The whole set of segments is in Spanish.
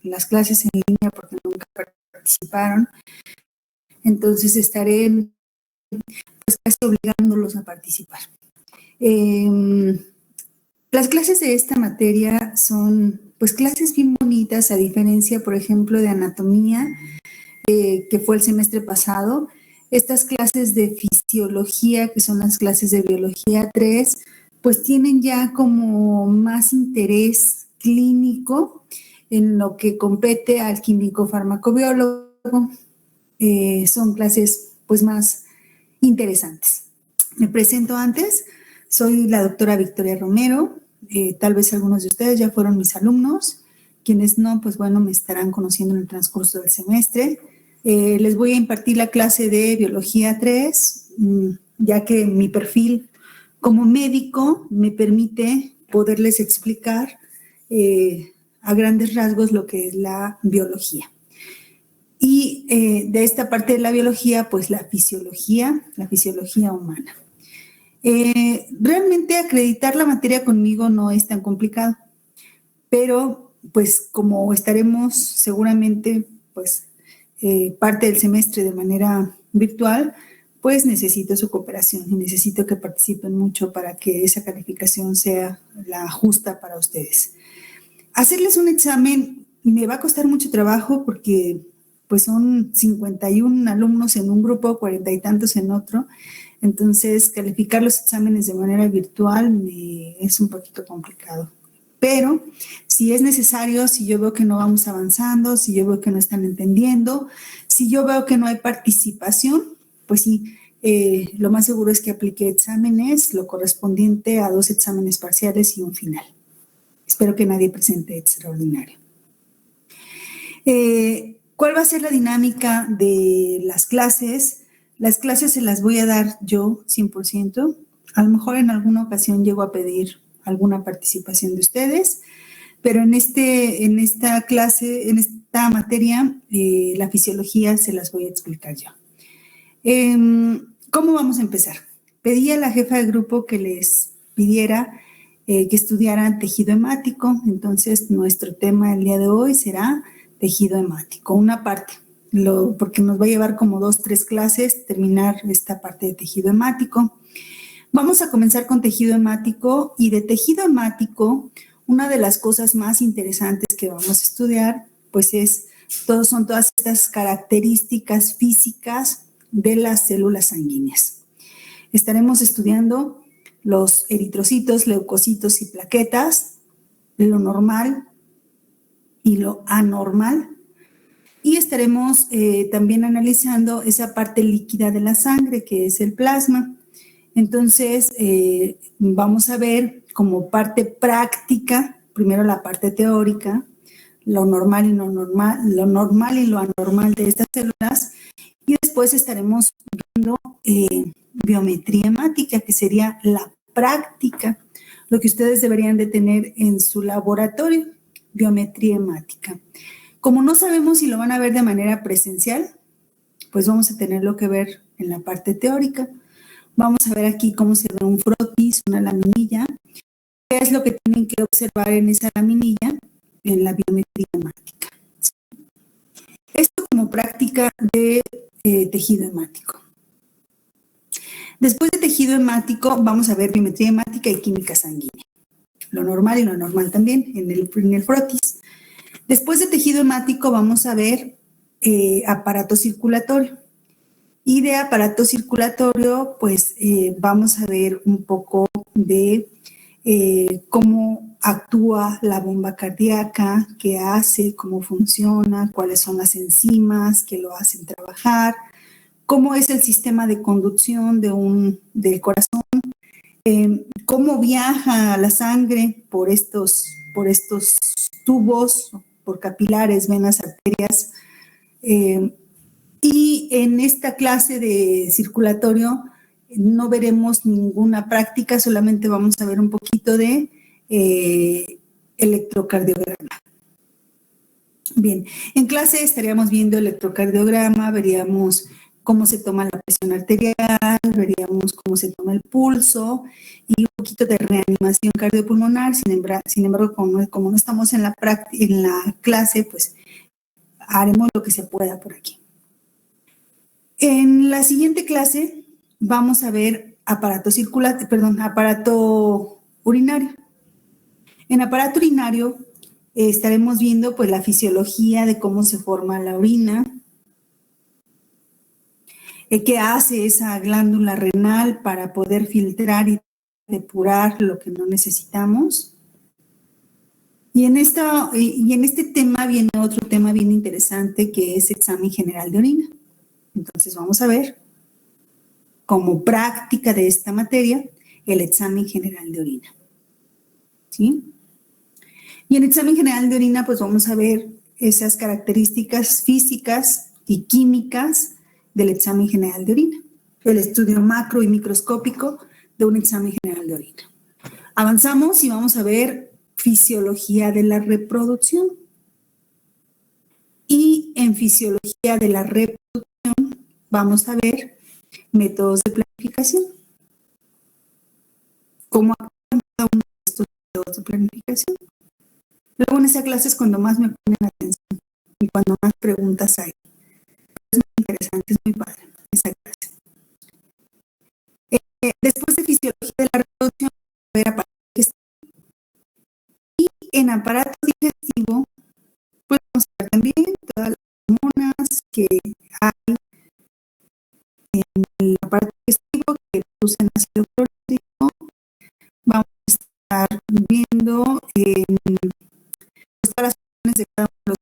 en las clases en línea porque nunca participaron. Entonces estaré pues casi obligándolos a participar. Las clases de esta materia son pues clases bien bonitas, a diferencia, por ejemplo, de anatomía, que fue el semestre pasado. Estas clases de fisiología, que son las clases de biología 3, pues tienen ya como más interés clínico en lo que compete al químico farmacobiólogo. Son clases pues más interesantes. Me presento antes, soy la doctora Victoria Romero, tal vez algunos de ustedes ya fueron mis alumnos, quienes no, pues bueno, me estarán conociendo en el transcurso del semestre. Les voy a impartir la clase de Biología 3, ya que mi perfil como médico me permite poderles explicar a grandes rasgos lo que es la biología. Y de esta parte de la biología, pues la fisiología humana. Realmente acreditar la materia conmigo no es tan complicado, pero pues como estaremos seguramente pues parte del semestre de manera virtual, pues necesito su cooperación y necesito que participen mucho para que esa calificación sea la justa para ustedes. Hacerles un examen me va a costar mucho trabajo porque pues son 51 alumnos en un grupo, 40 y tantos en otro. Entonces, calificar los exámenes de manera virtual es un poquito complicado. Pero si es necesario, si yo veo que no vamos avanzando, si yo veo que no están entendiendo, si yo veo que no hay participación, pues sí, lo más seguro es que aplique exámenes, lo correspondiente a 2 exámenes parciales y un final. Espero que nadie presente extraordinario. ¿Cuál va a ser la dinámica de las clases? Las clases se las voy a dar yo 100%. A lo mejor en alguna ocasión llego a pedir alguna participación de ustedes, pero en esta clase, en esta materia, la fisiología se las voy a explicar yo. ¿Cómo vamos a empezar? Pedí a la jefa de grupo que les pidiera que estudiaran tejido hemático, entonces nuestro tema el día de hoy será tejido hemático, una parte, porque nos va a llevar como 2, 3 clases terminar esta parte de tejido hemático. Vamos a comenzar con tejido hemático y de tejido hemático, una de las cosas más interesantes que vamos a estudiar, pues son todas estas características físicas de las células sanguíneas. Estaremos estudiando los eritrocitos, leucocitos y plaquetas, lo normal y lo anormal. Y estaremos también analizando esa parte líquida de la sangre, que es el plasma. Entonces, vamos a ver como parte práctica, primero la parte teórica, lo normal y lo normal y lo anormal de estas células, y después estaremos viendo biometría hemática, que sería la práctica, lo que ustedes deberían de tener en su laboratorio, biometría hemática. Como no sabemos si lo van a ver de manera presencial, pues vamos a tenerlo que ver en la parte teórica. Vamos a ver aquí cómo se ve un frotis, una laminilla, qué es lo que tienen que observar en esa laminilla en la biometría hemática. Esto como práctica de tejido hemático. Después de tejido hemático, vamos a ver biometría hemática y química sanguínea. Lo normal y lo anormal también en el frotis. Después de tejido hemático, vamos a ver aparato circulatorio. Y de aparato circulatorio, pues vamos a ver un poco de cómo actúa la bomba cardíaca, qué hace, cómo funciona, cuáles son las enzimas que lo hacen trabajar, cómo es el sistema de conducción del corazón, cómo viaja la sangre por estos tubos, por capilares, venas, arterias. Y en esta clase de circulatorio no veremos ninguna práctica, solamente vamos a ver un poquito de electrocardiograma. Bien, en clase estaríamos viendo electrocardiograma, veríamos cómo se toma la presión arterial, veríamos cómo se toma el pulso y un poquito de reanimación cardiopulmonar, sin embargo, como no estamos en la clase, pues haremos lo que se pueda por aquí. En la siguiente clase vamos a ver aparato urinario. En aparato urinario estaremos viendo pues la fisiología de cómo se forma la orina, qué hace esa glándula renal para poder filtrar y depurar lo que no necesitamos. Y en este tema viene otro tema bien interesante que es examen general de orina. Entonces vamos a ver como práctica de esta materia el examen general de orina. ¿Sí? Y en examen general de orina pues vamos a ver esas características físicas y químicas del examen general de orina, el estudio macro y microscópico de un examen general de orina. Avanzamos y vamos a ver fisiología de la reproducción. Y en fisiología de la reproducción vamos a ver métodos de planificación. ¿Cómo actúan cada uno de estos métodos de planificación? Luego en esa clase es cuando más me ponen atención y cuando más preguntas hay. Es muy interesante, es muy padre esa clase. Después de fisiología de la reproducción, vamos a ver aparato digestivo. Y en aparato digestivo, pues vamos a ver también todas las hormonas que hay en el aparato digestivo que producen ácido clorhídrico. Vamos a estar viendo todas las funciones de cada uno de los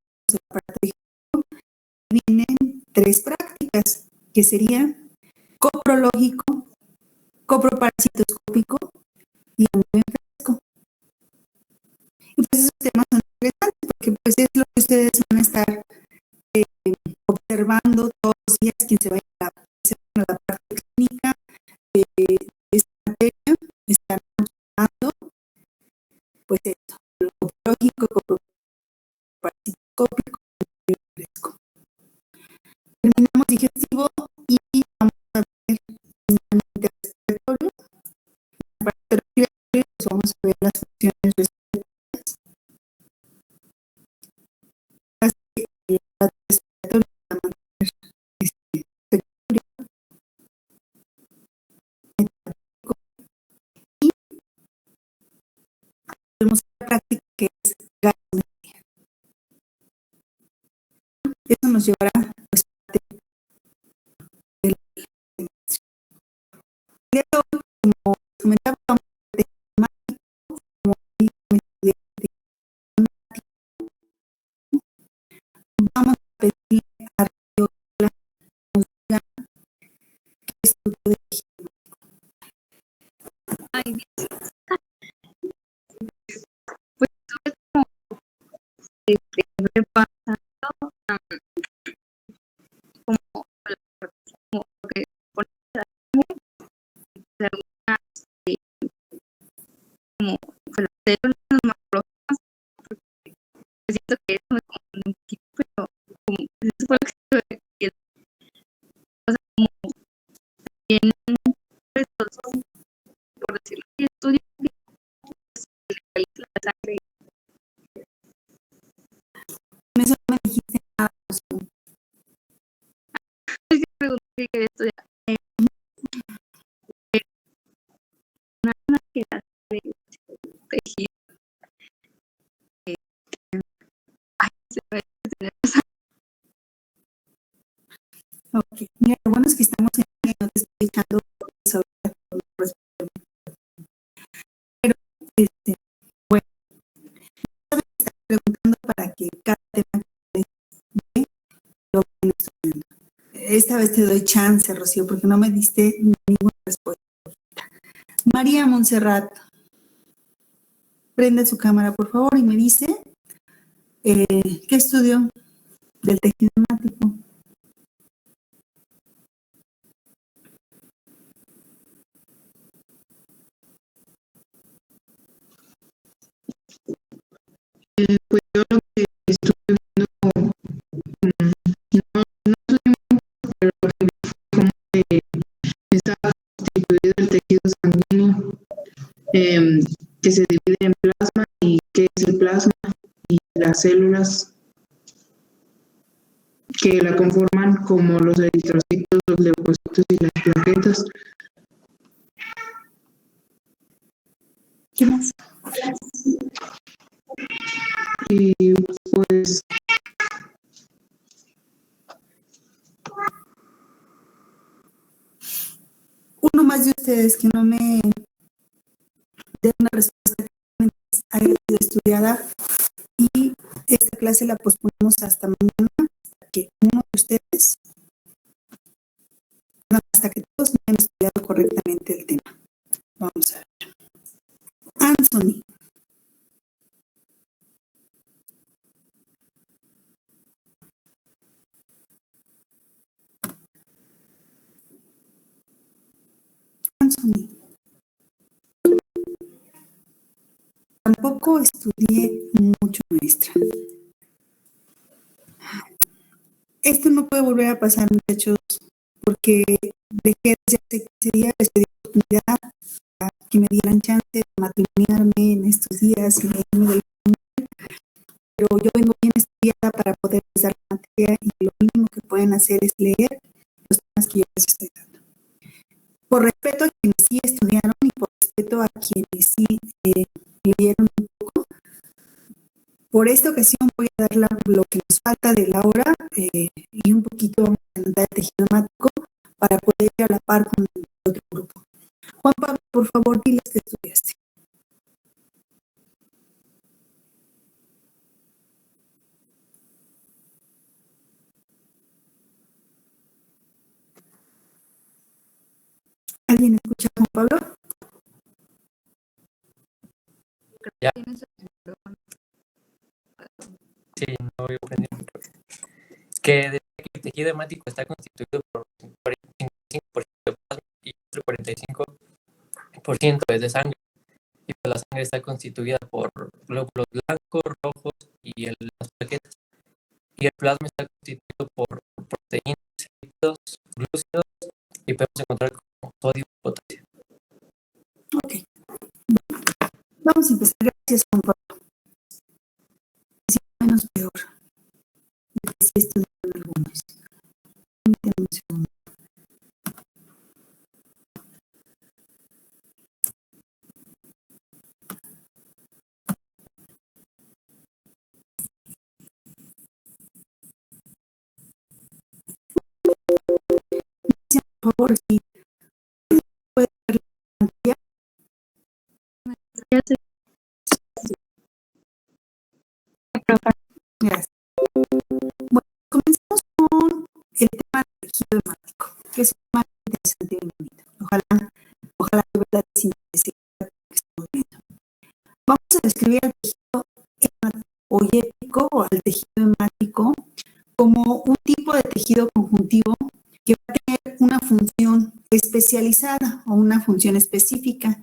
aparatos digestivo. Vienen 3 prácticas, que serían coprológico, coproparasitoscópico y ángulo fresco. Y pues esos temas son interesantes porque pues es lo que ustedes van a estar observando todos los días, quien se vaya a la parte clínica de esta materia, están observando pues esto, lo coprológico, coproparasitoscópico y ángulo fresco. Terminamos digestivo y vamos a ver finalmente respiratorio. Para el respiratorio pues vamos a ver las funciones respiratorias. El aparato respiratorio para mantener respiratorio metabólico y tenemos una práctica que es gasometría. Eso nos llevará pues parte del semestre. De hoy, como comentaba, vamos a ver temático, como estudiante vamos a pedirle a Radio que nos diga qué estudio de tejido. Ay, pues estuve como repasando como lo que pone algunas como las células macrófagas, porque siento que eso me confunde un poquito, pero como eso fue lo que estuve viendo, o sea, como bien, pues, por decirlo así, estudio la sangre. Con eso no me dijiste nada, Rocío. Yo pregunté que estudiar nada que hace tejido. Ay, se me tener Ok, mira, lo bueno es que estamos en línea y no te estoy echando sobre pero bueno, sabes que estás preguntando para que cada tema de lo que nos estudiando. Esta vez te doy chance, Rocío, porque no me diste ninguna respuesta. María Montserrat, prende su cámara, por favor, y me dice ¿qué estudio del tejido hemático? Pues yo lo que estuve viendo, no estudié mucho, pero lo que vi fue cómo está constituido el tejido sanguíneo que se divide en plasma y qué es el plasma y las células que la conforman como los eritrocitos, los leucocitos y las plaquetas. ¿Qué más? Y pues uno más de ustedes que no me dé una respuesta que haya sido estudiada y esta clase la posponemos hasta mañana, hasta que uno de ustedes, no, hasta que todos me hayan estudiado correctamente el tema. Vamos a ver. Anthony. Anthony. Tampoco estudié mucho, maestra. Esto no puede volver a pasar, muchachos, porque dejé desde hace 15 días, les pedí oportunidad a que me dieran chance de matrimoniarme en estos días y leerme del pero yo vengo bien estudiada para poder dar la materia y lo mínimo que pueden hacer es leer los temas que yo les estoy dando. Por respeto a quienes sí estudiaron y por respeto a quienes sí leyeron un poco, por esta ocasión voy a dar lo que nos falta de la hora y un poquito de tejido hemático para poder ir a la par con el otro grupo. Juan Pablo, por favor, diles que estudiaste. ¿Alguien escucha a Juan Pablo? Ya. Sí, no voy a aprender. Es que el tejido hemático está constituido por 45% de plasma y otro 45% es de sangre. Y pues la sangre está constituida por glóbulos blancos, rojos y las plaquetas. Y el plasma está constituido por proteínas, lípidos, glúcidos y podemos encontrar como sodio y potasio. Ok. Vamos a empezar. Gracias, Juan Pablo. Si menos peor. Porque sí estudiaron algunos. Permítanme un segundo. Por favor, si puede ver la pantalla. Gracias. Bueno, comenzamos con el tema del tejido hemático, que es un tema interesante y bonito. Ojalá de verdad les interese lo que estamos viendo. Vamos a describir al tejido hematopoyético o al tejido hemático como un tipo de tejido conjuntivo que va a tener una función especializada o una función específica,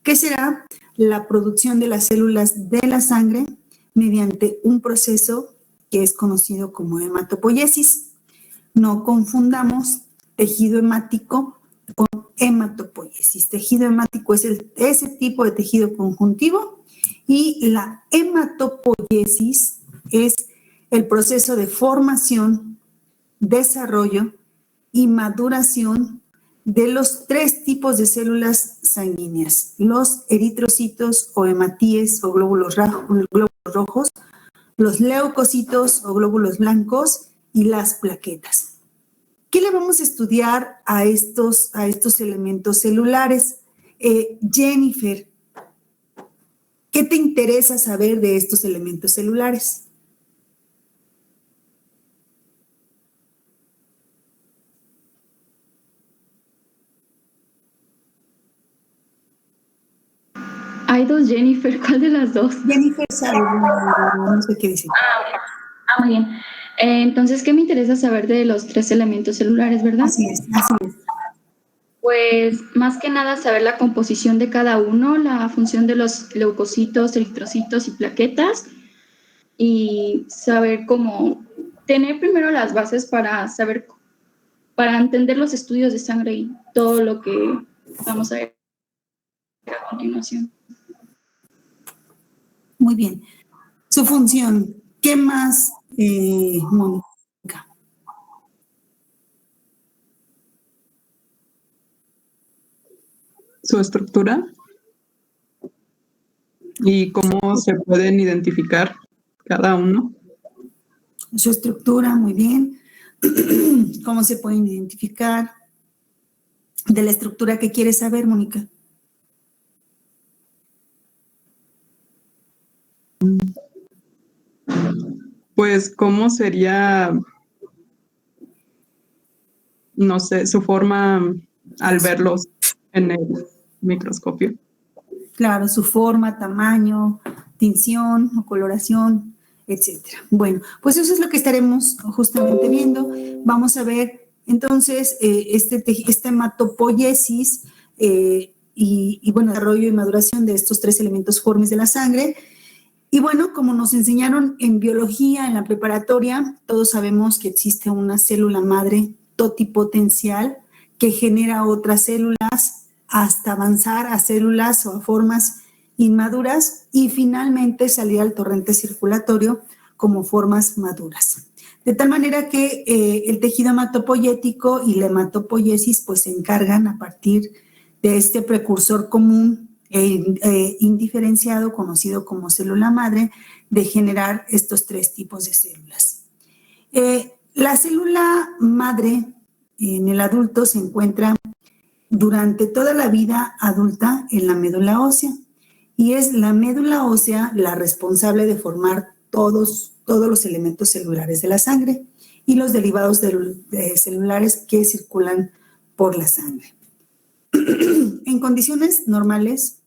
que será la producción de las células de la sangre mediante un proceso que es conocido como hematopoiesis. No confundamos tejido hemático con hematopoiesis. Tejido hemático es ese tipo de tejido conjuntivo y la hematopoiesis es el proceso de formación, desarrollo y maduración de los 3 tipos de células sanguíneas, los eritrocitos o hematíes o glóbulos rojos, los leucocitos o glóbulos blancos y las plaquetas. ¿Qué le vamos a estudiar a estos elementos celulares? Jennifer, ¿qué te interesa saber de estos elementos celulares? Hay dos Jennifer, ¿cuál de las dos? Jennifer sabe, no sé qué dice. Muy bien. Entonces, ¿qué me interesa saber de los 3 elementos celulares, verdad? Así es, así es. Pues más que nada saber la composición de cada uno, la función de los leucocitos, eritrocitos y plaquetas, y saber cómo tener primero las bases para saber, para entender los estudios de sangre y todo lo que vamos a ver. a continuación. Muy bien. Su función, ¿qué más, Mónica? Su estructura y cómo se pueden identificar cada uno. Su estructura, muy bien. ¿Cómo se pueden identificar? De la estructura que quieres saber, Mónica. Pues, ¿cómo sería, no sé, su forma al verlos en el microscopio? Claro, su forma, tamaño, tinción o coloración, etcétera. Bueno, pues eso es lo que estaremos justamente viendo. Vamos a ver entonces este hematopoiesis y bueno, desarrollo y maduración de estos 3 elementos formes de la sangre. Y bueno, como nos enseñaron en biología, en la preparatoria, todos sabemos que existe una célula madre totipotencial que genera otras células hasta avanzar a células o a formas inmaduras y finalmente salir al torrente circulatorio como formas maduras. De tal manera que el tejido hematopoyético y la hematopoiesis pues se encargan a partir de este precursor común indiferenciado, conocido como célula madre, de generar estos 3 tipos de células. La célula madre en el adulto se encuentra durante toda la vida adulta en la médula ósea y es la médula ósea la responsable de formar todos los elementos celulares de la sangre y los derivados celulares que circulan por la sangre. En condiciones normales,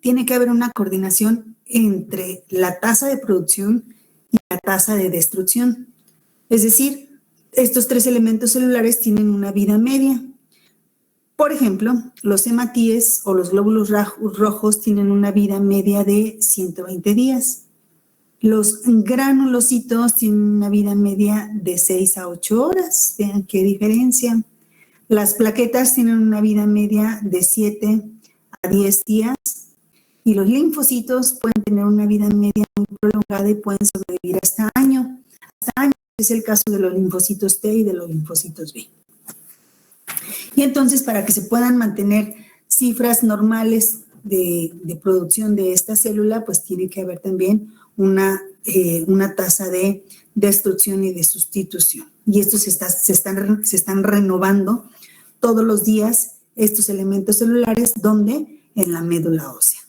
tiene que haber una coordinación entre la tasa de producción y la tasa de destrucción. Es decir, estos 3 elementos celulares tienen una vida media. Por ejemplo, los hematíes o los glóbulos rojos tienen una vida media de 120 días. Los granulocitos tienen una vida media de 6 a 8 horas. Vean qué diferencia. Las plaquetas tienen una vida media de 7 a 10 días. Y los linfocitos pueden tener una vida media muy prolongada y pueden sobrevivir hasta años. Es el caso de los linfocitos T y de los linfocitos B. Y entonces, para que se puedan mantener cifras normales de producción de esta célula, pues tiene que haber también una tasa de destrucción y de sustitución. Y estos se están renovando todos los días estos elementos celulares, ¿dónde? En la médula ósea.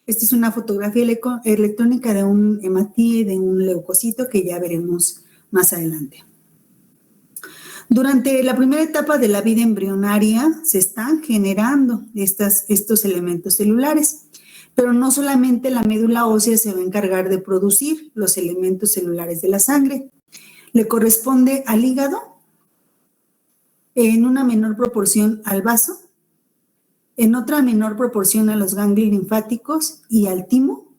Esta es una fotografía electrónica de un hematíe, de un leucocito, que ya veremos más adelante. Durante la primera etapa de la vida embrionaria se están generando estos elementos celulares, pero no solamente la médula ósea se va a encargar de producir los elementos celulares de la sangre. Le corresponde al hígado, en una menor proporción al vaso, en otra menor proporción a los ganglios linfáticos y al timo,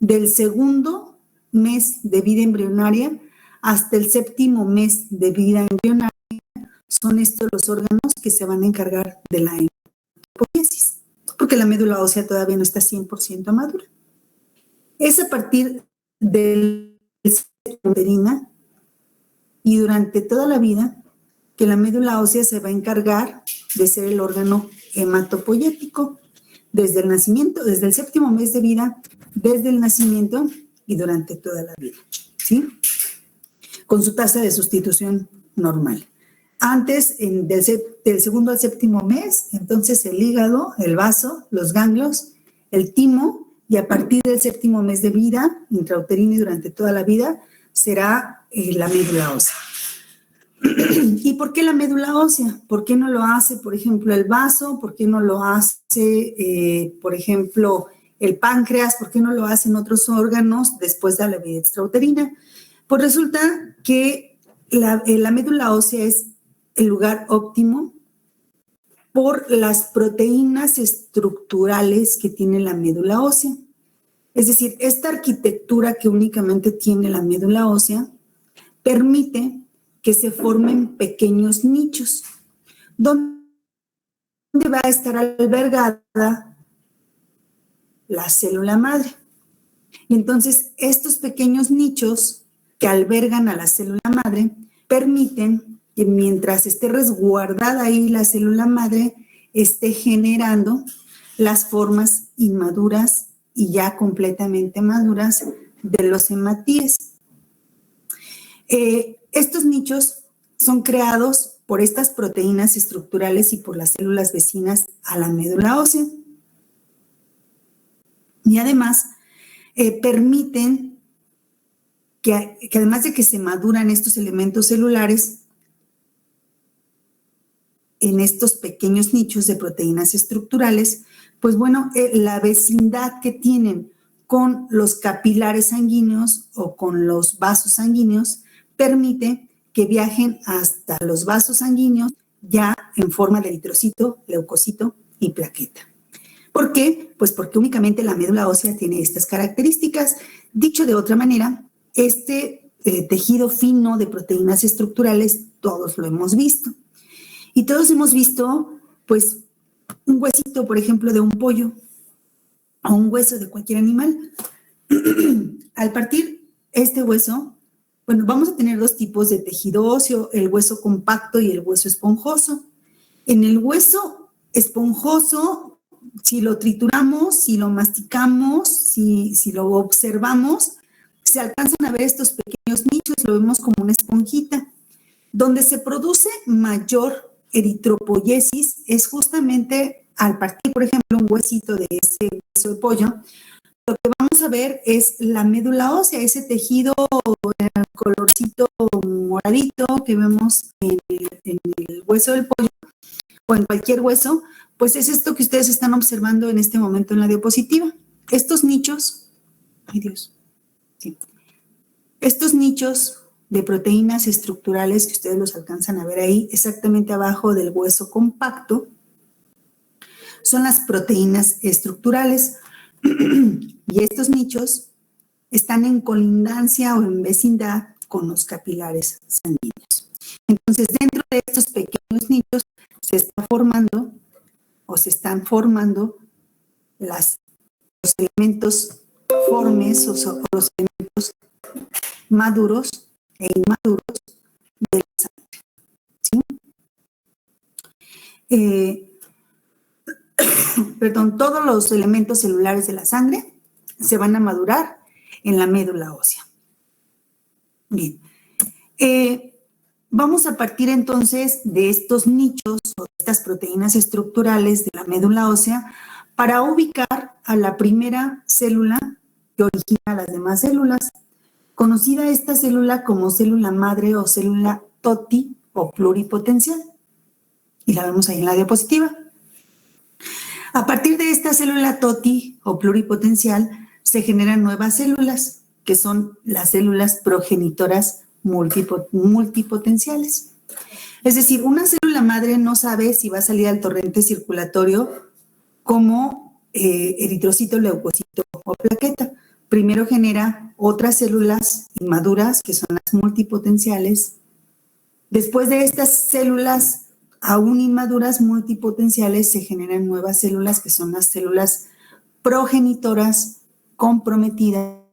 del segundo mes de vida embrionaria hasta el 7º mes de vida embrionaria. Son estos los órganos que se van a encargar de la hematopoiesis, porque la médula ósea todavía no está 100% madura. Es a partir del uterina y durante toda la vida que la médula ósea se va a encargar de ser el órgano hematopoyético desde el nacimiento, desde el 7º mes de vida, desde el nacimiento y durante toda la vida, ¿sí? Con su tasa de sustitución normal. Antes, del segundo al 7º mes, entonces el hígado, el vaso, los ganglios, el timo, y a partir del 7º mes de vida, intrauterino y durante toda la vida, será la médula ósea. ¿Y por qué la médula ósea? ¿Por qué no lo hace, por ejemplo, el vaso? ¿Por qué no lo hace, por ejemplo, el páncreas? ¿Por qué no lo hacen otros órganos después de la vida extrauterina? Pues resulta que la médula ósea es el lugar óptimo por las proteínas estructurales que tiene la médula ósea. Es decir, esta arquitectura que únicamente tiene la médula ósea permite que se formen pequeños nichos, donde va a estar albergada la célula madre. Y entonces estos pequeños nichos que albergan a la célula madre permiten que mientras esté resguardada ahí la célula madre, esté generando las formas inmaduras y ya completamente maduras de los hematíes. Estos nichos son creados por estas proteínas estructurales y por las células vecinas a la médula ósea. Y además permiten que además de que se maduran estos elementos celulares en estos pequeños nichos de proteínas estructurales, pues bueno, la vecindad que tienen con los capilares sanguíneos o con los vasos sanguíneos permite que viajen hasta los vasos sanguíneos ya en forma de eritrocito, leucocito y plaqueta. ¿Por qué? Pues porque únicamente la médula ósea tiene estas características. Dicho de otra manera, este tejido fino de proteínas estructurales, todos lo hemos visto. Y todos hemos visto, pues, un huesito, por ejemplo, de un pollo o un hueso de cualquier animal. Al partir este hueso, bueno, vamos a tener dos tipos de tejido óseo, el hueso compacto y el hueso esponjoso. En el hueso esponjoso, si lo trituramos, si lo masticamos, si lo observamos, se alcanzan a ver estos pequeños nichos, lo vemos como una esponjita. Donde se produce mayor eritropoiesis es justamente al partir, por ejemplo, un huesito de ese hueso de pollo. Lo que vamos a ver es la médula ósea, ese tejido colorcito moradito que vemos en el hueso del pollo o en cualquier hueso, pues es esto que ustedes están observando en este momento en la diapositiva. Estos nichos, ay Dios, sí. Estos nichos de proteínas estructurales que ustedes los alcanzan a ver ahí, exactamente abajo del hueso compacto, son las proteínas estructurales. Y estos nichos están en colindancia o en vecindad con los capilares sanguíneos. Entonces, dentro de estos pequeños nichos se está formando o se están formando los elementos formes o los elementos maduros e inmaduros de la sangre. ¿Sí? Perdón, todos los elementos celulares de la sangre se van a madurar en la médula ósea. Bien. Vamos a partir entonces de estos nichos o de estas proteínas estructurales de la médula ósea para ubicar a la primera célula que origina a las demás células. Conocida esta célula como célula madre o célula TOTI o pluripotencial. Y la vemos ahí en la diapositiva. A partir de esta célula TOTI o pluripotencial se generan nuevas células, que son las células progenitoras multipotenciales. Es decir, una célula madre no sabe si va a salir al torrente circulatorio como eritrocito, leucocito o plaqueta. Primero genera otras células inmaduras, que son las multipotenciales. Después de estas células aún inmaduras multipotenciales, se generan nuevas células, que son las células progenitoras comprometidas.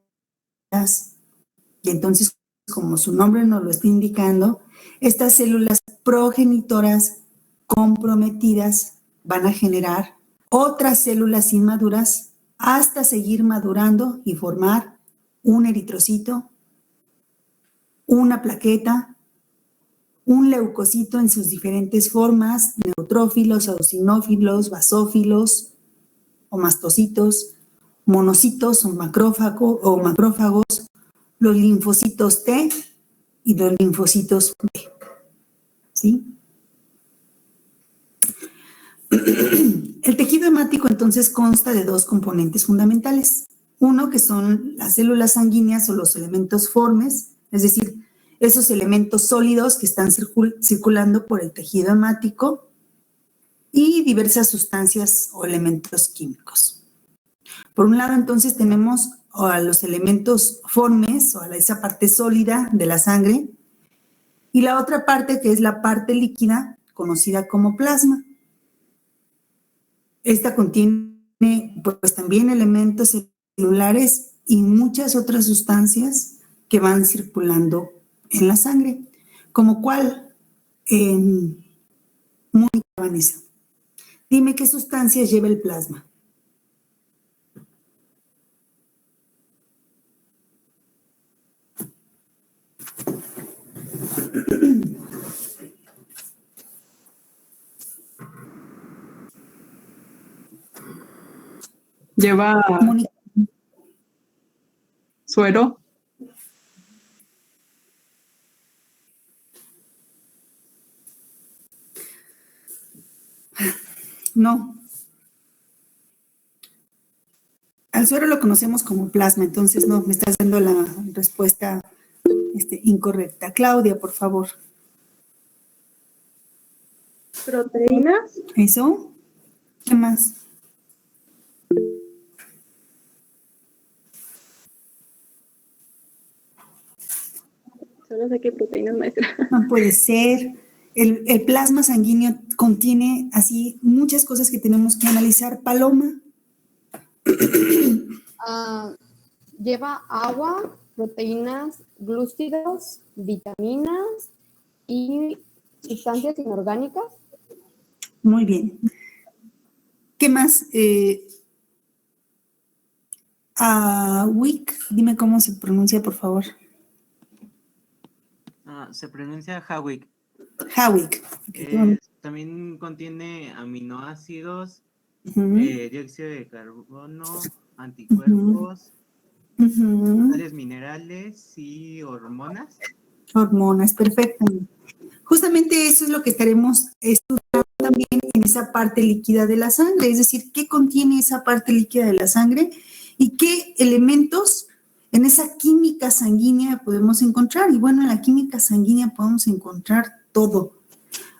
Y entonces, como su nombre nos lo está indicando, estas células progenitoras comprometidas van a generar otras células inmaduras hasta seguir madurando y formar un eritrocito, una plaqueta, un leucocito en sus diferentes formas, neutrófilos, eosinófilos, basófilos o mastocitos, monocitos o macrófagos, los linfocitos T y los linfocitos B. ¿Sí? El tejido hemático entonces consta de dos componentes fundamentales. Uno, que son las células sanguíneas o los elementos formes, es decir, esos elementos sólidos que están circulando por el tejido hemático, y diversas sustancias o elementos químicos. Por un lado, entonces, tenemos a los elementos formes o a esa parte sólida de la sangre, y la otra parte que es la parte líquida, conocida como plasma. Esta contiene pues también elementos celulares y muchas otras sustancias que van circulando en la sangre. ¿Como cuál? Mónica, Vanessa, dime qué sustancias lleva el plasma. Lleva Mónica, suero. no. Al suero lo conocemos como plasma, entonces no, me estás dando la respuesta incorrecta. Claudia, por favor. Proteínas. ¿Eso? ¿Qué más? Solo sé que proteínas, maestra. No puede ser. El plasma sanguíneo contiene así muchas cosas que tenemos que analizar. Paloma. Lleva agua, proteínas, glúcidos, vitaminas y sustancias inorgánicas. Muy bien. ¿Qué más? Wick, dime cómo se pronuncia, por favor. Se pronuncia Hawick. Hawick. También contiene aminoácidos, dióxido de carbono, anticuerpos, sales minerales y hormonas. Hormonas, perfecto. Justamente eso es lo que estaremos estudiando también en esa parte líquida de la sangre, es decir, qué contiene esa parte líquida de la sangre y qué elementos en esa química sanguínea podemos encontrar. Y bueno, en la química sanguínea podemos encontrar todo.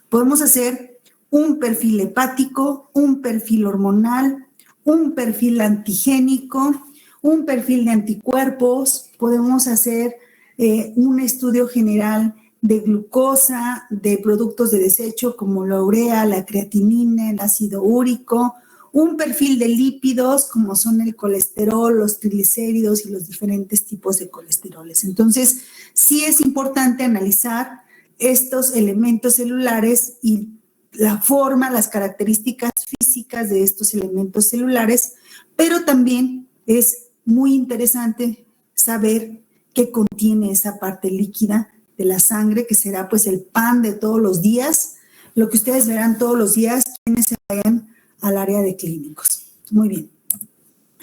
Podemos hacer un perfil hepático, un perfil hormonal, un perfil antigénico, un perfil de anticuerpos, podemos hacer un estudio general de glucosa, de productos de desecho como la urea, la creatinina, el ácido úrico, un perfil de lípidos como son el colesterol, los triglicéridos y los diferentes tipos de colesteroles. Entonces, sí es importante analizar estos elementos celulares y la forma, las características físicas de estos elementos celulares, pero también es muy interesante saber qué contiene esa parte líquida de la sangre, que será pues el pan de todos los días, lo que ustedes verán todos los días quienes se vayan al área de clínicos. Muy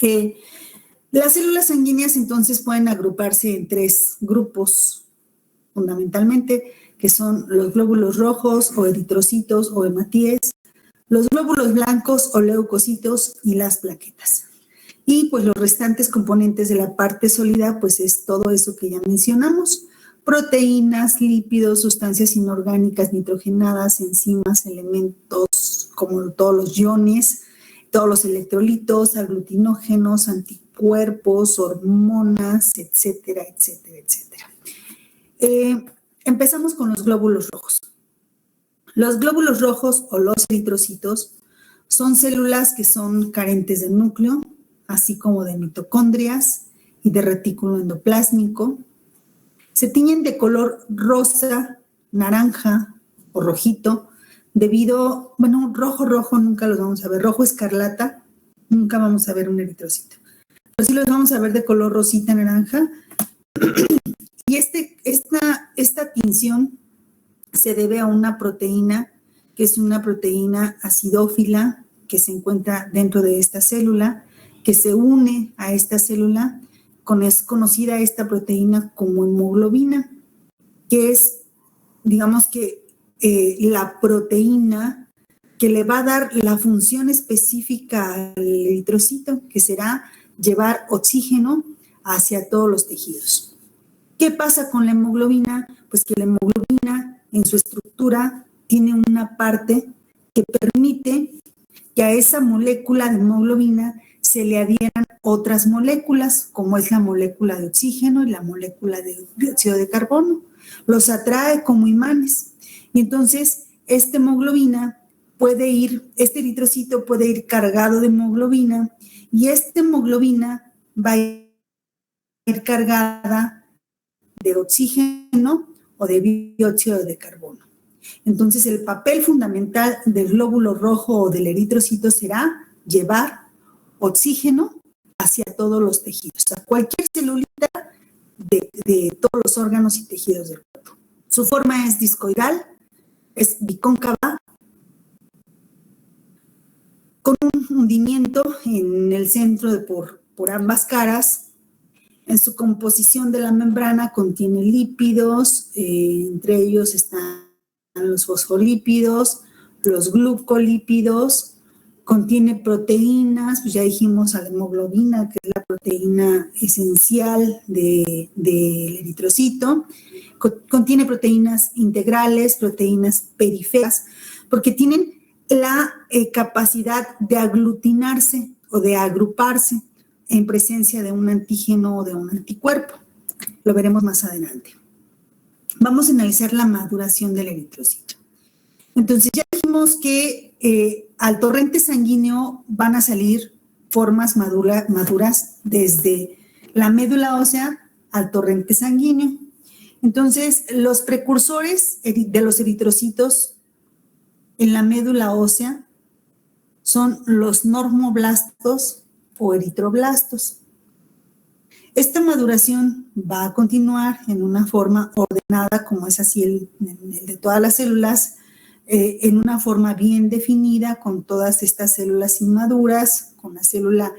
bien. Las células sanguíneas entonces pueden agruparse en 3 grupos fundamentalmente, que son los glóbulos rojos o eritrocitos o hematíes, los glóbulos blancos o leucocitos y las plaquetas. Y pues los restantes componentes de la parte sólida, pues es todo eso que ya mencionamos: proteínas, lípidos, sustancias inorgánicas, nitrogenadas, enzimas, elementos como todos los iones, todos los electrolitos, aglutinógenos, anticuerpos, hormonas, etcétera, etcétera, etcétera. Empezamos con los glóbulos rojos. Los glóbulos rojos o los eritrocitos son células que son carentes de núcleo, así como de mitocondrias y de retículo endoplásmico. Se tiñen de color rosa, naranja o rojito, debido, bueno, rojo nunca los vamos a ver, rojo escarlata, nunca vamos a ver un eritrocito. Pero sí los vamos a ver de color rosita, naranja. Y esta tinción se debe a una proteína que es una proteína acidófila que se encuentra dentro de esta célula, que se une a esta célula, es conocida esta proteína como hemoglobina, que es, digamos que, la proteína que le va a dar la función específica al eritrocito, que será llevar oxígeno hacia todos los tejidos. ¿Qué pasa con la hemoglobina? Pues que la hemoglobina en su estructura tiene una parte que permite que a esa molécula de hemoglobina se le adhieran otras moléculas, como es la molécula de oxígeno y la molécula de dióxido de carbono. Los atrae como imanes. Y entonces, esta hemoglobina este eritrocito puede ir cargado de hemoglobina y esta hemoglobina va a ir cargada de oxígeno o de dióxido de carbono. Entonces, el papel fundamental del glóbulo rojo o del eritrocito será llevar oxígeno hacia todos los tejidos, a cualquier celulita de todos los órganos y tejidos del cuerpo. Su forma es discoidal, es bicóncava, con un hundimiento en el centro por ambas caras. En su composición de la membrana contiene lípidos, entre ellos están los fosfolípidos, los glucolípidos, contiene proteínas, pues ya dijimos a la hemoglobina, que es la proteína esencial del eritrocito, contiene proteínas integrales, proteínas periféricas, porque tienen la capacidad de aglutinarse o de agruparse en presencia de un antígeno o de un anticuerpo. Lo veremos más adelante. Vamos a analizar la maduración del eritrocito. Entonces, ya dijimos que al torrente sanguíneo van a salir formas maduras desde la médula ósea al torrente sanguíneo. Entonces, los precursores de los eritrocitos en la médula ósea son los normoblastos o eritroblastos. Esta maduración va a continuar en una forma ordenada, como es así el de todas las células, en una forma bien definida, con todas estas células inmaduras, con la célula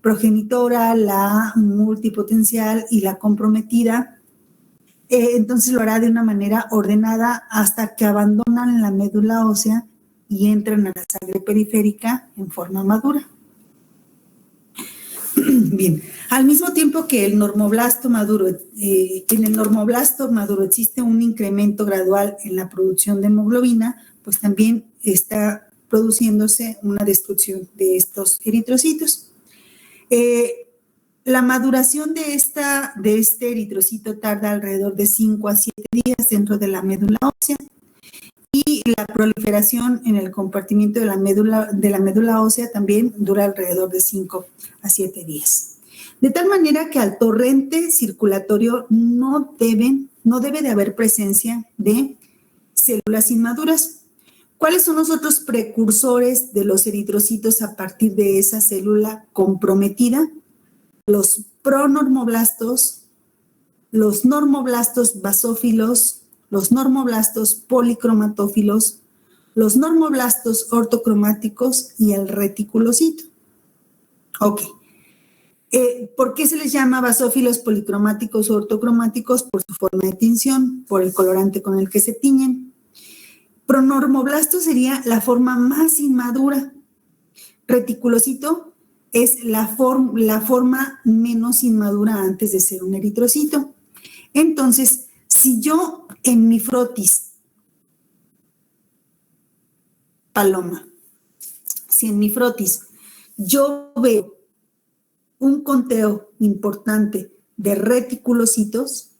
progenitora, la multipotencial y la comprometida. Entonces lo hará de una manera ordenada hasta que abandonan la médula ósea y entran a la sangre periférica en forma madura. Bien, al mismo tiempo que el normoblasto maduro, en el normoblasto maduro existe un incremento gradual en la producción de hemoglobina, pues también está produciéndose una destrucción de estos eritrocitos. La maduración de este eritrocito tarda alrededor de 5 a 7 días dentro de la médula ósea y la proliferación en el compartimiento de la médula ósea también dura alrededor de 5 a 7 días. De tal manera que al torrente circulatorio no debe de haber presencia de células inmaduras. ¿Cuáles son los otros precursores de los eritrocitos a partir de esa célula comprometida? Los pronormoblastos, los normoblastos basófilos, los normoblastos policromatófilos, los normoblastos ortocromáticos y el reticulocito. Ok. ¿Por qué se les llama basófilos, policromáticos o ortocromáticos? Por su forma de tinción, por el colorante con el que se tiñen. Pronormoblasto sería la forma más inmadura. Reticulocito es la forma menos inmadura antes de ser un eritrocito. Entonces, si yo en mi frotis, Paloma, si en mi frotis yo veo un conteo importante de reticulocitos,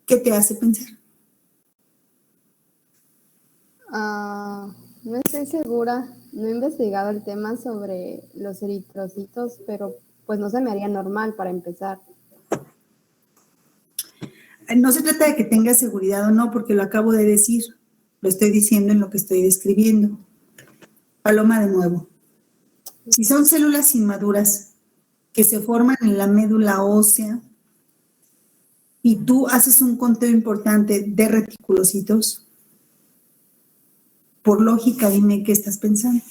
¿qué te hace pensar? No estoy segura, no he investigado el tema sobre los eritrocitos, pero pues no se me haría normal para empezar. No se trata de que tengas seguridad o no, porque lo acabo de decir, lo estoy diciendo en lo que estoy describiendo. Paloma, de nuevo. Si son células inmaduras que se forman en la médula ósea y tú haces un conteo importante de reticulocitos, por lógica, dime qué estás pensando.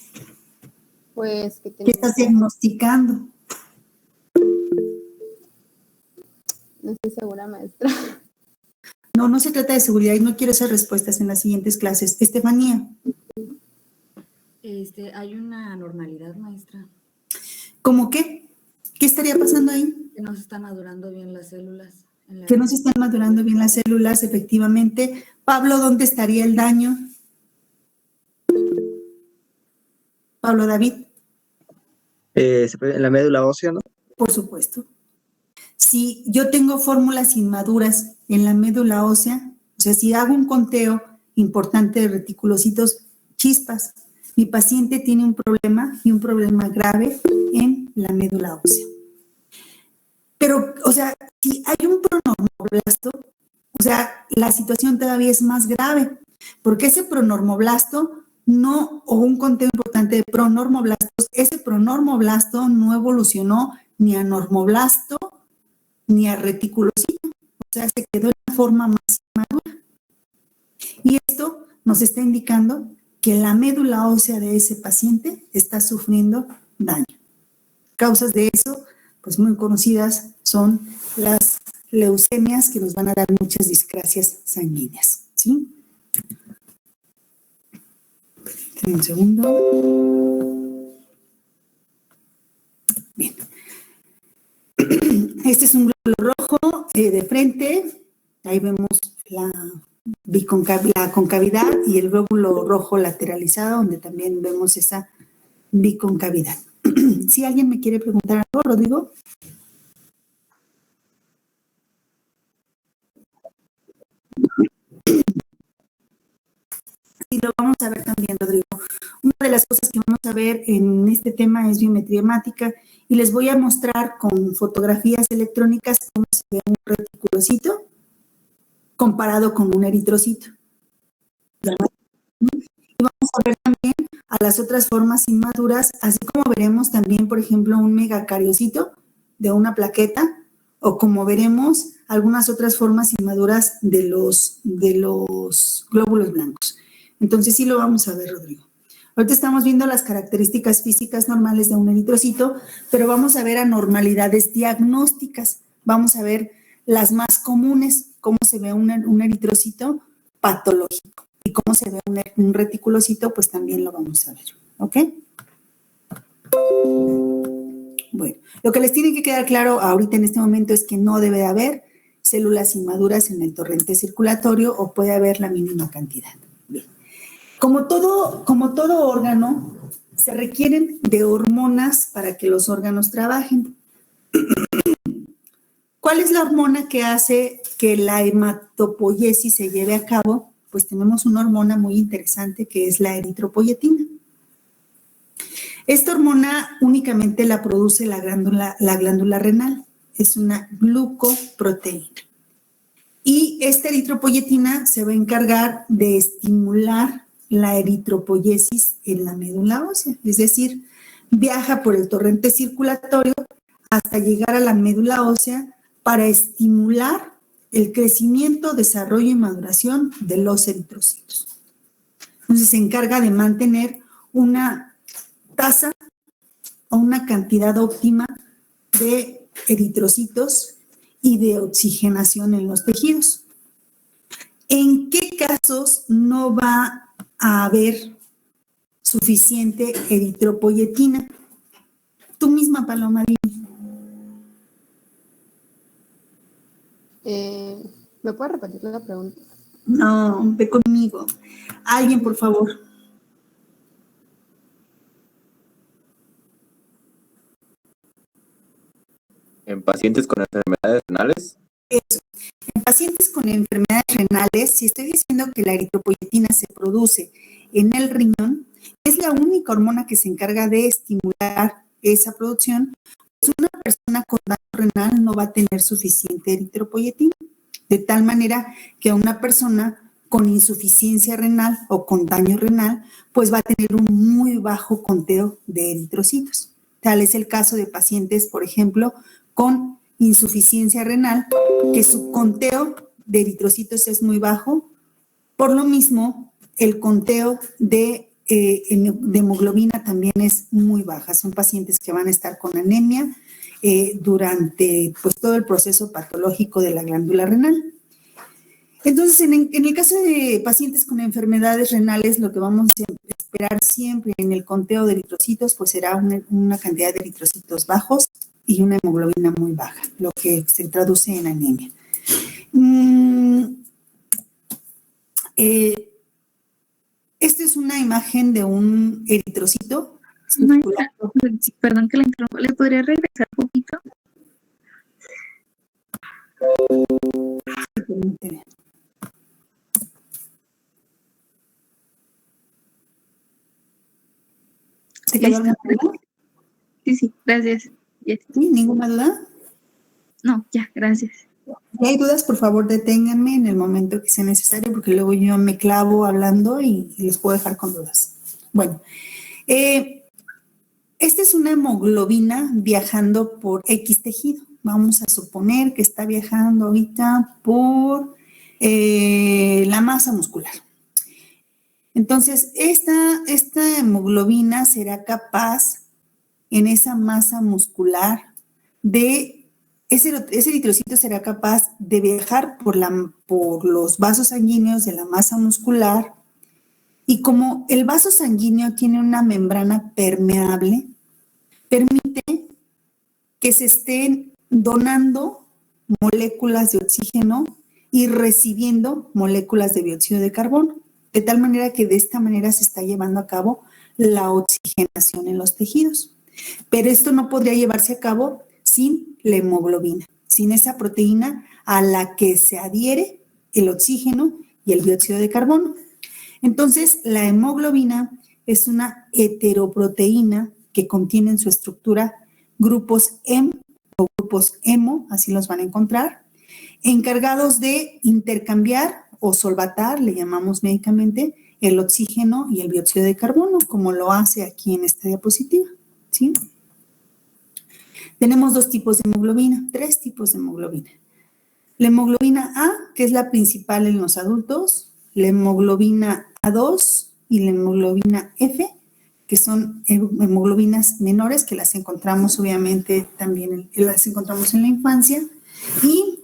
Pues que ¿Qué estás diagnosticando? No estoy segura, maestra. No se trata de seguridad y no quiero esas respuestas en las siguientes clases. Estefanía. Hay una anormalidad, maestra. ¿Cómo qué? ¿Qué estaría pasando ahí? Que no se están madurando bien las células. Que no se están madurando bien las células, efectivamente. Pablo, ¿dónde estaría el daño? Pablo David. En la médula ósea, ¿no? Por supuesto. Si yo tengo fórmulas inmaduras en la médula ósea, o sea, si hago un conteo importante de reticulocitos, chispas, Mi paciente tiene un problema y un problema grave en la médula ósea. Pero, o sea, si hay un pronormoblasto, o sea, la situación todavía es más grave, porque ese pronormoblasto no, o un conteo importante de pronormoblastos, ese pronormoblasto no evolucionó ni a normoblasto ni a reticulocito, o sea, se quedó en la forma más madura. Y esto nos está indicando que la médula ósea de ese paciente está sufriendo daño. Causas de eso, pues muy conocidas, son las leucemias que nos van a dar muchas discrasias sanguíneas, ¿sí? Un segundo. Bien. Este es un glóbulo rojo de frente. Ahí vemos la concavidad y el glóbulo rojo lateralizado, donde también vemos esa biconcavidad. Si alguien me quiere preguntar algo, Rodrigo. Y lo vamos a ver también, Rodrigo. Una de las cosas que vamos a ver en este tema es biometría hemática y les voy a mostrar con fotografías electrónicas cómo se ve un reticulocito comparado con un eritrocito. Y vamos a ver también a las otras formas inmaduras, así como veremos también, por ejemplo, un megacariocito de una plaqueta, o como veremos algunas otras formas inmaduras de los glóbulos blancos. Entonces sí lo vamos a ver, Rodrigo. Ahorita estamos viendo las características físicas normales de un eritrocito, pero vamos a ver anormalidades diagnósticas. Vamos a ver las más comunes, cómo se ve un eritrocito patológico. Y cómo se ve un reticulocito, pues también lo vamos a ver, ¿ok? Bueno, lo que les tiene que quedar claro ahorita en este momento es que no debe de haber células inmaduras en el torrente circulatorio o puede haber la mínima cantidad. Bien. Como todo órgano, se requieren de hormonas para que los órganos trabajen. ¿Cuál es la hormona que hace que la hematopoiesis se lleve a cabo? Pues tenemos una hormona muy interesante que es la eritropoyetina. Esta hormona únicamente la produce la glándula renal, es una glucoproteína. Y esta eritropoyetina se va a encargar de estimular la eritropoiesis en la médula ósea, es decir, viaja por el torrente circulatorio hasta llegar a la médula ósea para estimular el crecimiento, desarrollo y maduración de los eritrocitos. Entonces se encarga de mantener una tasa o una cantidad óptima de eritrocitos y de oxigenación en los tejidos. ¿En qué casos no va a haber suficiente eritropoyetina? Tú misma, Paloma, dime. ¿Me puedes repetir la pregunta? No, ve conmigo. Alguien, por favor. ¿En pacientes con enfermedades renales? Eso. En pacientes con enfermedades renales, si estoy diciendo que la eritropoyetina se produce en el riñón, es la única hormona que se encarga de estimular esa producción, pues una persona con daño renal no va a tener suficiente eritropoyetina, de tal manera que una persona con insuficiencia renal o con daño renal, pues va a tener un muy bajo conteo de eritrocitos. Tal es el caso de pacientes, por ejemplo, con insuficiencia renal, que su conteo de eritrocitos es muy bajo. Por lo mismo, el conteo de hemoglobina también es muy baja. Son pacientes que van a estar con anemia durante pues, todo el proceso patológico de la glándula renal. Entonces, en el caso de pacientes con enfermedades renales, lo que vamos a esperar siempre en el conteo de eritrocitos, pues será una cantidad de eritrocitos bajos y una hemoglobina muy baja, lo que se traduce en anemia. Esta es una imagen de un eritrocito. Maestra, perdón que la interrumpa, ¿le podría regresar un poquito? Permíteme. ¿Te quedó alguna duda? Sí, gracias. Ya. ¿Sí? ¿Ninguna duda? No, ya, gracias. Si hay dudas, por favor, deténganme en el momento que sea necesario, porque luego yo me clavo hablando y les puedo dejar con dudas. Bueno, esta es una hemoglobina viajando por X tejido. Vamos a suponer que está viajando ahorita por la masa muscular. Entonces, esta hemoglobina será capaz en esa masa muscular ese eritrocito será capaz de viajar por los vasos sanguíneos de la masa muscular, y como el vaso sanguíneo tiene una membrana permeable, permite que se estén donando moléculas de oxígeno y recibiendo moléculas de dióxido de carbono, de tal manera que de esta manera se está llevando a cabo la oxigenación en los tejidos. Pero esto no podría llevarse a cabo sin la hemoglobina, sin esa proteína a la que se adhiere el oxígeno y el dióxido de carbono. Entonces, la hemoglobina es una heteroproteína que contiene en su estructura grupos hemo o grupos hemo, así los van a encontrar, encargados de intercambiar o solvatar, le llamamos médicamente, el oxígeno y el dióxido de carbono, como lo hace aquí en esta diapositiva, ¿sí? Tenemos tres tipos de hemoglobina. La hemoglobina A, que es la principal en los adultos, la hemoglobina A2 y la hemoglobina F, que son hemoglobinas menores, que las encontramos obviamente también, las encontramos en la infancia, y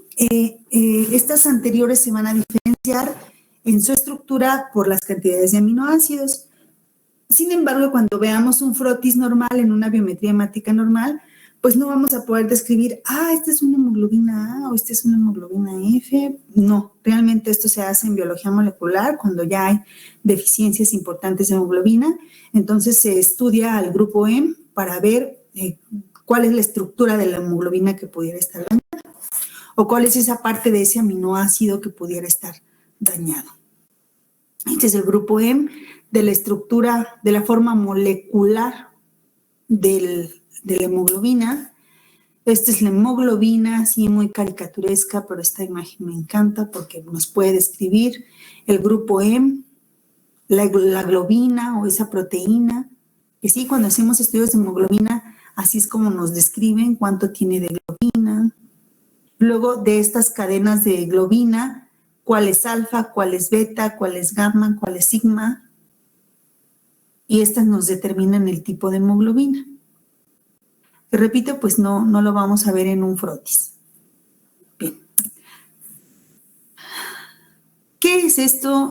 estas anteriores se van a diferenciar en su estructura por las cantidades de aminoácidos. Sin embargo, cuando veamos un frotis normal en una biometría hemática normal, pues no vamos a poder describir, esta es una hemoglobina A o esta es una hemoglobina F. No, realmente esto se hace en biología molecular cuando ya hay deficiencias importantes de hemoglobina. Entonces se estudia al grupo M para ver cuál es la estructura de la hemoglobina que pudiera estar dañada o cuál es esa parte de ese aminoácido que pudiera estar dañado. Este es el grupo M de la estructura, de la forma molecular de la hemoglobina. Esta es la hemoglobina, así muy caricaturesca, pero esta imagen me encanta porque nos puede describir el grupo M, la globina o esa proteína, que sí, cuando hacemos estudios de hemoglobina, así es como nos describen cuánto tiene de globina. Luego de estas cadenas de globina, cuál es alfa, cuál es beta, cuál es gamma, cuál es sigma, y estas nos determinan el tipo de hemoglobina. Que repito, pues no lo vamos a ver en un frotis. Bien. ¿Qué es esto?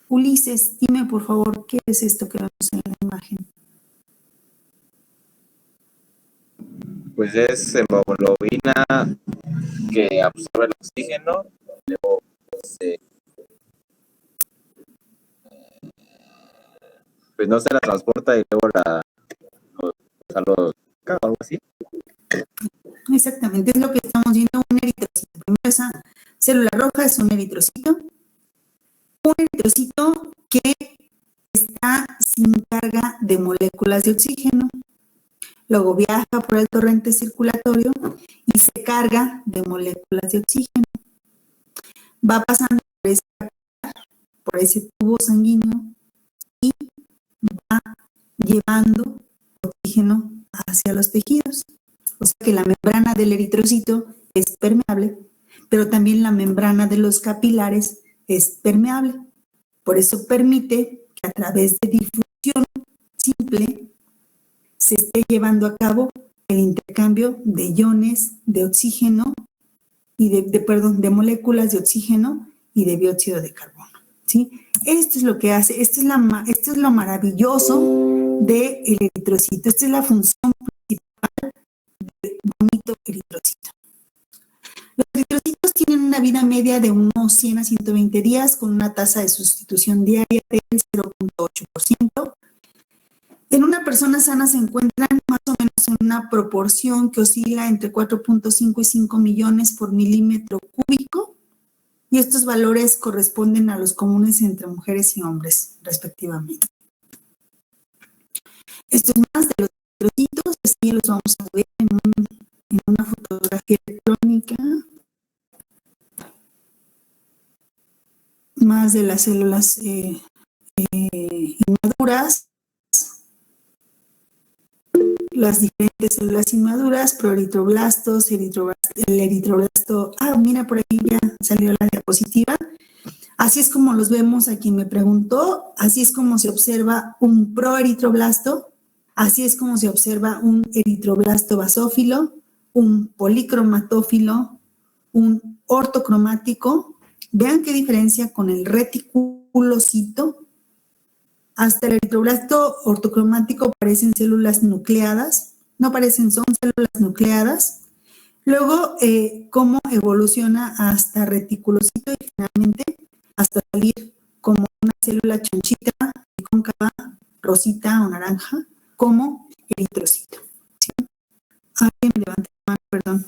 Ulises, dime por favor, ¿qué es esto que vemos en la imagen? Pues es hemoglobina que absorbe el oxígeno, luego pues no se la transporta y luego algo así. Exactamente, es lo que estamos viendo, un eritrocito. Primero esa célula roja es un eritrocito que está sin carga de moléculas de oxígeno. Luego viaja por el torrente circulatorio y se carga de moléculas de oxígeno. Va pasando por ese tubo sanguíneo y va llevando oxígeno hacia los tejidos. O sea que la membrana del eritrocito es permeable, pero también la membrana de los capilares es permeable. Por eso permite que a través de difusión simple se esté llevando a cabo el intercambio de iones de oxígeno y de moléculas de oxígeno y de dióxido de carbono, ¿sí? Esto es lo que hace, esto es lo maravilloso del eritrocito. Esta es la función principal del bonito eritrocito. Los eritrocitos tienen una vida media de unos 100 a 120 días con una tasa de sustitución diaria del 0.8%. En una persona sana se encuentran más o menos en una proporción que oscila entre 4.5 y 5 millones por milímetro cúbico y estos valores corresponden a los comunes entre mujeres y hombres, respectivamente. Esto es más de los eritrocitos, así los vamos a ver en una fotografía electrónica. Más de las células inmaduras, las diferentes células inmaduras, proeritroblastos, el eritroblasto. Mira, por ahí ya salió la diapositiva. Así es como los vemos a quien me preguntó, así es como se observa un proeritroblasto, así es como se observa un eritroblasto basófilo, un policromatófilo, un ortocromático. Vean qué diferencia con el reticulocito. Hasta el eritroblasto ortocromático parecen células nucleadas, no parecen, son células nucleadas. Luego, cómo evoluciona hasta reticulocito y finalmente hasta salir como una célula chonchita y cóncava, rosita o naranja, como eritrocito. ¿Sí? Alguien me levanta la mano, perdón.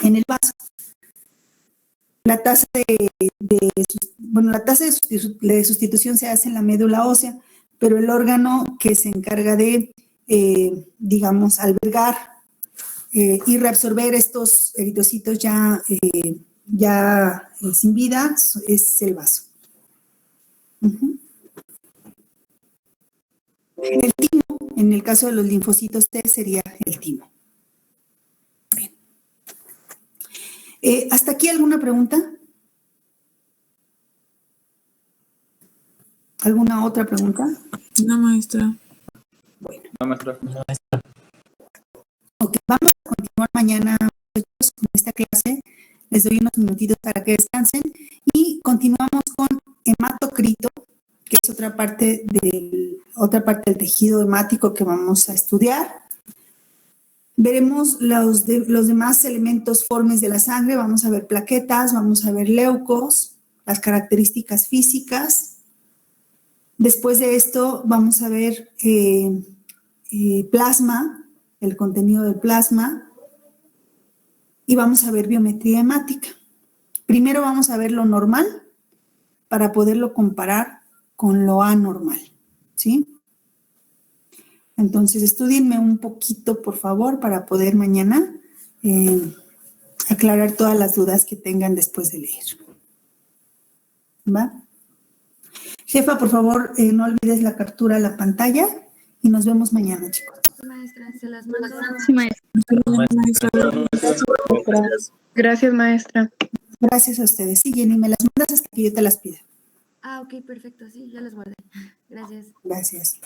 En el vaso. La tasa de sustitución se hace en la médula ósea, pero el órgano que se encarga de, digamos, albergar y reabsorber estos eritrocitos ya sin vida es el vaso. El timo, en el caso de los linfocitos T, sería el timo. ¿Hasta aquí alguna pregunta? ¿Alguna otra pregunta? No, maestra. Bueno. No, maestra. Ok, vamos a continuar mañana con esta clase. Les doy unos minutitos para que descansen y continuamos con hematocrito, que es otra parte del tejido hemático que vamos a estudiar. Veremos los demás elementos formes de la sangre, vamos a ver plaquetas, vamos a ver leucos, las características físicas. Después de esto vamos a ver plasma, el contenido del plasma, y vamos a ver biometría hemática. Primero vamos a ver lo normal para poderlo comparar con lo anormal, ¿sí? Entonces, estudienme un poquito, por favor, para poder mañana aclarar todas las dudas que tengan después de leer. ¿Va? Jefa, por favor, no olvides la captura a la pantalla y nos vemos mañana, chicos. Maestra, se las mando. Sí, maestra. Gracias, maestra. Gracias a ustedes. Sí, Jenny, me las mandas hasta que yo te las pida. Ok, perfecto, sí, ya las guardé. Gracias. Gracias.